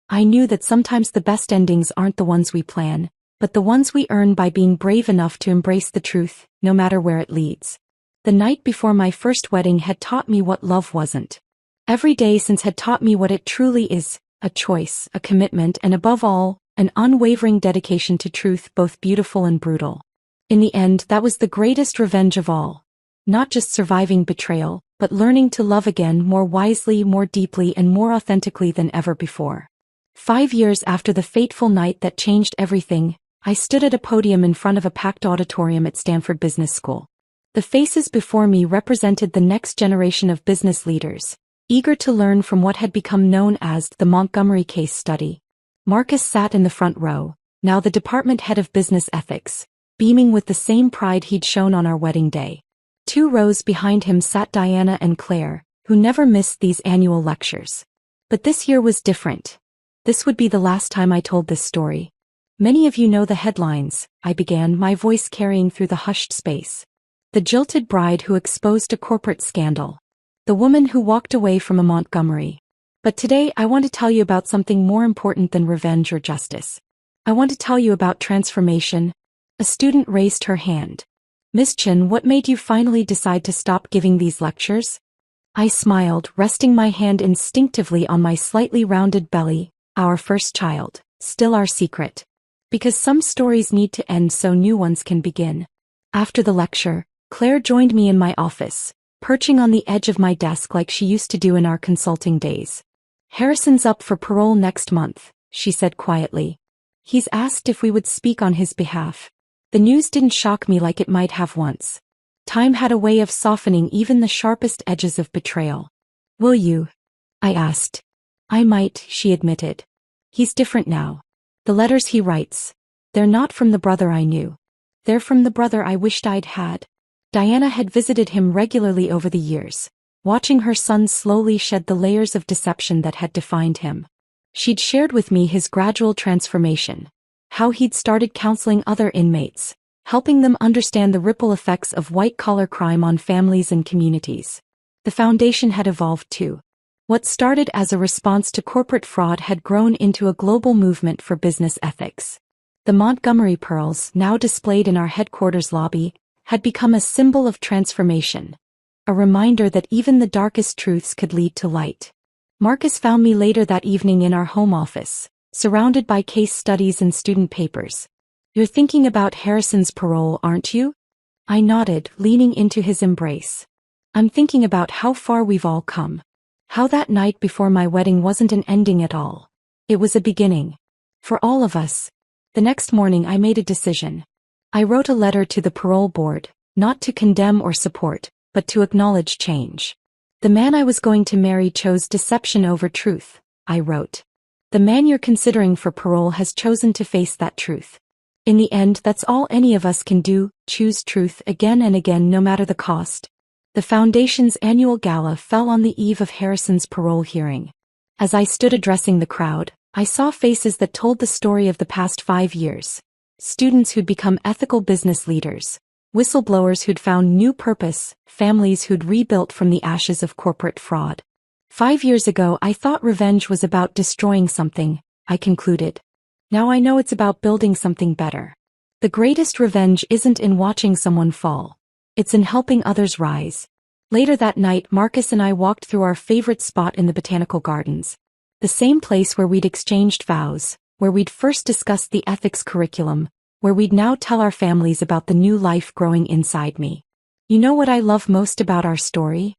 I knew that sometimes the best endings aren't the ones we plan, but the ones we earn by being brave enough to embrace the truth, no matter where it leads. The night before my first wedding had taught me what love wasn't. Every day since had taught me what it truly is, a choice, a commitment, and above all, an unwavering dedication to truth, both beautiful and brutal. In the end, that was the greatest revenge of all. Not just surviving betrayal, but learning to love again, more wisely, more deeply, and more authentically than ever before. 5 years after the fateful night that changed everything, I stood at a podium in front of a packed auditorium at Stanford Business School. The faces before me represented the next generation of business leaders, eager to learn from what had become known as the Montgomery case study. Marcus sat in the front row, now the department head of business ethics, beaming with the same pride he'd shown on our wedding day. 2 rows behind him sat Diana and Claire, who never missed these annual lectures. But this year was different. This would be the last time I told this story. "Many of you know the headlines," I began, my voice carrying through the hushed space. "The jilted bride who exposed a corporate scandal. The woman who walked away from a Montgomery. But today I want to tell you about something more important than revenge or justice. I want to tell you about transformation." A student raised her hand. "Miss Chin, what made you finally decide to stop giving these lectures?" I smiled, resting my hand instinctively on my slightly rounded belly. "Our first child, still our secret. Because some stories need to end so new ones can begin." After the lecture, Claire joined me in my office, perching on the edge of my desk like she used to do in our consulting days. "Harrison's up for parole next month," she said quietly. "He's asked if we would speak on his behalf." The news didn't shock me like it might have once. Time had a way of softening even the sharpest edges of betrayal. "Will you?" I asked. "I might," she admitted. "He's different now. The letters he writes, they're not from the brother I knew. They're from the brother I wished I'd had." Diana had visited him regularly over the years, watching her son slowly shed the layers of deception that had defined him. She'd shared with me his gradual transformation, how he'd started counseling other inmates, helping them understand the ripple effects of white-collar crime on families and communities. The foundation had evolved too. What started as a response to corporate fraud had grown into a global movement for business ethics. The Montgomery pearls, now displayed in our headquarters lobby, had become a symbol of transformation, a reminder that even the darkest truths could lead to light. Marcus found me later that evening in our home office, surrounded by case studies and student papers. "You're thinking about Harrison's parole, aren't you?" I nodded, leaning into his embrace. "I'm thinking about how far we've all come. How that night before my wedding wasn't an ending at all. It was a beginning. For all of us." The next morning I made a decision. I wrote a letter to the parole board, not to condemn or support, but to acknowledge change. "The man I was going to marry chose deception over truth," I wrote. "The man you're considering for parole has chosen to face that truth. In the end, that's all any of us can do, choose truth again and again, no matter the cost." The Foundation's annual gala fell on the eve of Harrison's parole hearing. As I stood addressing the crowd, I saw faces that told the story of the past 5 years. Students who'd become ethical business leaders, whistleblowers who'd found new purpose, families who'd rebuilt from the ashes of corporate fraud. 5 years ago I thought revenge was about destroying something, I concluded. Now I know it's about building something better. The greatest revenge isn't in watching someone fall. It's in helping others rise. Later that night Marcus and I walked through our favorite spot in the botanical gardens. The same place where we'd exchanged vows, where we'd first discussed the ethics curriculum, where we'd now tell our families about the new life growing inside me. You know what I love most about our story?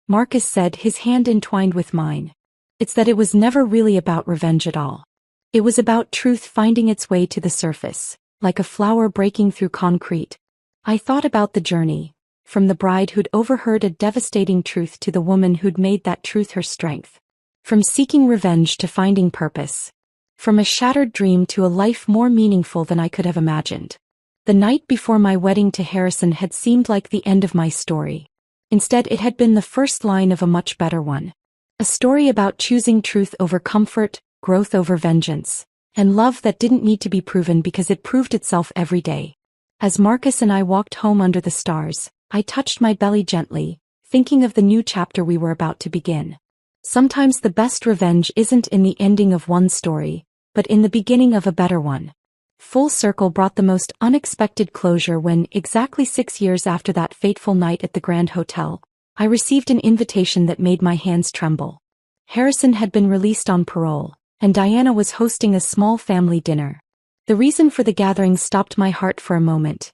Marcus said, his hand entwined with mine. It's that it was never really about revenge at all. It was about truth finding its way to the surface, like a flower breaking through concrete. I thought about the journey, from the bride who'd overheard a devastating truth to the woman who'd made that truth her strength. From seeking revenge to finding purpose. From a shattered dream to a life more meaningful than I could have imagined. The night before my wedding to Harrison had seemed like the end of my story. Instead, it had been the first line of a much better one. A story about choosing truth over comfort, growth over vengeance, and love that didn't need to be proven because it proved itself every day. As Marcus and I walked home under the stars, I touched my belly gently, thinking of the new chapter we were about to begin. Sometimes the best revenge isn't in the ending of one story, but in the beginning of a better one. Full circle brought the most unexpected closure when, exactly 6 years after that fateful night at the Grand Hotel, I received an invitation that made my hands tremble. Harrison had been released on parole, and Diana was hosting a small family dinner. The reason for the gathering stopped my heart for a moment.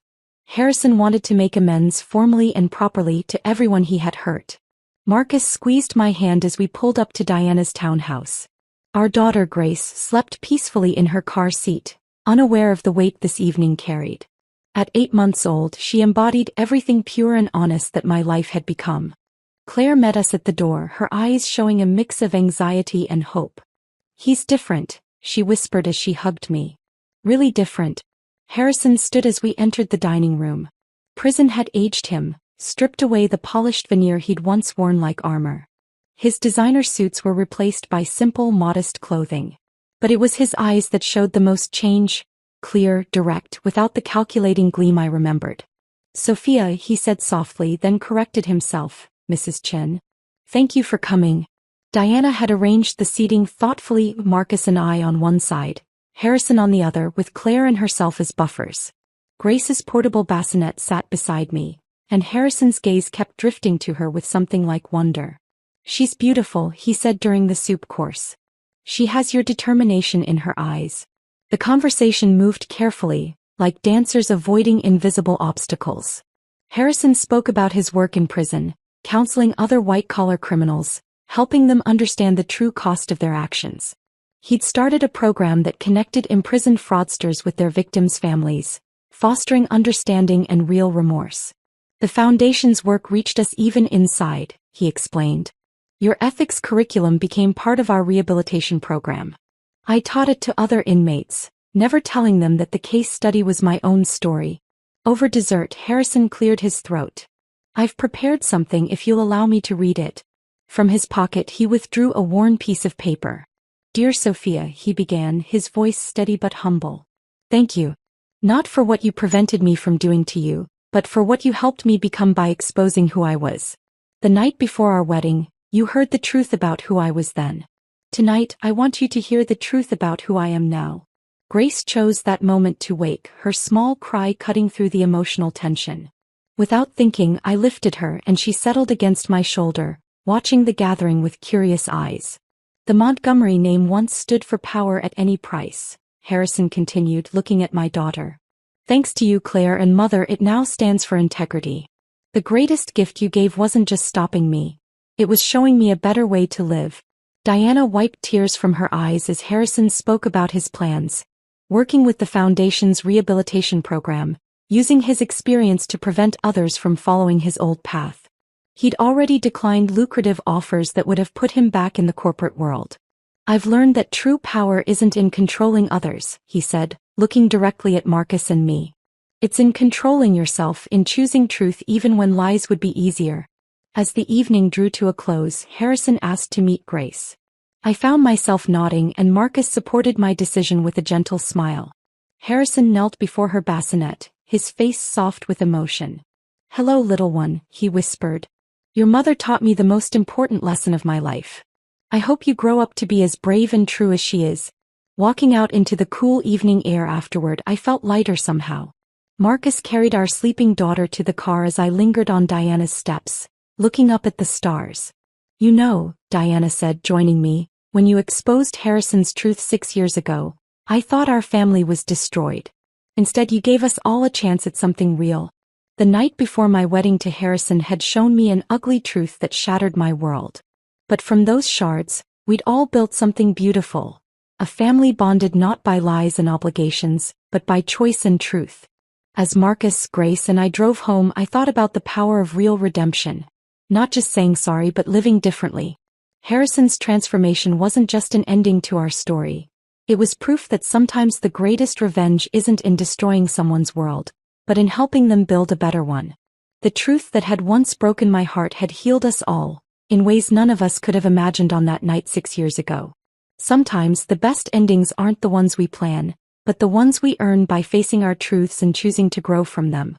Harrison wanted to make amends formally and properly to everyone he had hurt. Marcus squeezed my hand as we pulled up to Diana's townhouse. Our daughter Grace slept peacefully in her car seat, unaware of the weight this evening carried. At 8 months old, she embodied everything pure and honest that my life had become. Claire met us at the door, her eyes showing a mix of anxiety and hope. "He's different," she whispered as she hugged me. "Really different." Harrison stood as we entered the dining room. Prison had aged him, stripped away the polished veneer he'd once worn like armor. His designer suits were replaced by simple, modest clothing. But it was his eyes that showed the most change, clear, direct, without the calculating gleam I remembered. "Sophia," he said softly, then corrected himself, "Mrs. Chen. Thank you for coming." Diana had arranged the seating thoughtfully, Marcus and I on one side, Harrison on the other, with Claire and herself as buffers. Grace's portable bassinet sat beside me, and Harrison's gaze kept drifting to her with something like wonder. "She's beautiful," he said during the soup course. "She has your determination in her eyes." The conversation moved carefully, like dancers avoiding invisible obstacles. Harrison spoke about his work in prison, counseling other white-collar criminals, helping them understand the true cost of their actions. He'd started a program that connected imprisoned fraudsters with their victims' families, fostering understanding and real remorse. "The Foundation's work reached us even inside," he explained. "Your ethics curriculum became part of our rehabilitation program. I taught it to other inmates, never telling them that the case study was my own story." Over dessert, Harrison cleared his throat. "I've prepared something if you'll allow me to read it." From his pocket he withdrew a worn piece of paper. "Dear Sophia," he began, his voice steady but humble. "Thank you. Not for what you prevented me from doing to you, but for what you helped me become by exposing who I was. The night before our wedding, you heard the truth about who I was then. Tonight, I want you to hear the truth about who I am now." Grace chose that moment to wake, her small cry cutting through the emotional tension. Without thinking, I lifted her and she settled against my shoulder, watching the gathering with curious eyes. "The Montgomery name once stood for power at any price," Harrison continued, looking at my daughter. "Thanks to you, Claire, and Mother, it now stands for integrity. The greatest gift you gave wasn't just stopping me. It was showing me a better way to live." Diana wiped tears from her eyes as Harrison spoke about his plans, working with the Foundation's rehabilitation program, using his experience to prevent others from following his old path. He'd already declined lucrative offers that would have put him back in the corporate world. "I've learned that true power isn't in controlling others," he said, looking directly at Marcus and me. "It's in controlling yourself, in choosing truth even when lies would be easier." As the evening drew to a close, Harrison asked to meet Grace. I found myself nodding and Marcus supported my decision with a gentle smile. Harrison knelt before her bassinet, his face soft with emotion. "Hello, little one," he whispered. "Your mother taught me the most important lesson of my life. I hope you grow up to be as brave and true as she is. Walking out into the cool evening air afterward, I felt lighter somehow. Marcus carried our sleeping daughter to the car as I lingered on Diana's steps, looking up at the stars. You know, Diana said, joining me, when you exposed Harrison's truth 6 years ago, I thought our family was destroyed. Instead, you gave us all a chance at something real. The night before my wedding to Harrison had shown me an ugly truth that shattered my world. But from those shards, we'd all built something beautiful. A family bonded not by lies and obligations, but by choice and truth. As Marcus, Grace, and I drove home, I thought about the power of real redemption. Not just saying sorry, but living differently. Harrison's transformation wasn't just an ending to our story. It was proof that sometimes the greatest revenge isn't in destroying someone's world, but in helping them build a better one. The truth that had once broken my heart had healed us all, in ways none of us could have imagined on that night 6 years ago. Sometimes the best endings aren't the ones we plan, but the ones we earn by facing our truths and choosing to grow from them.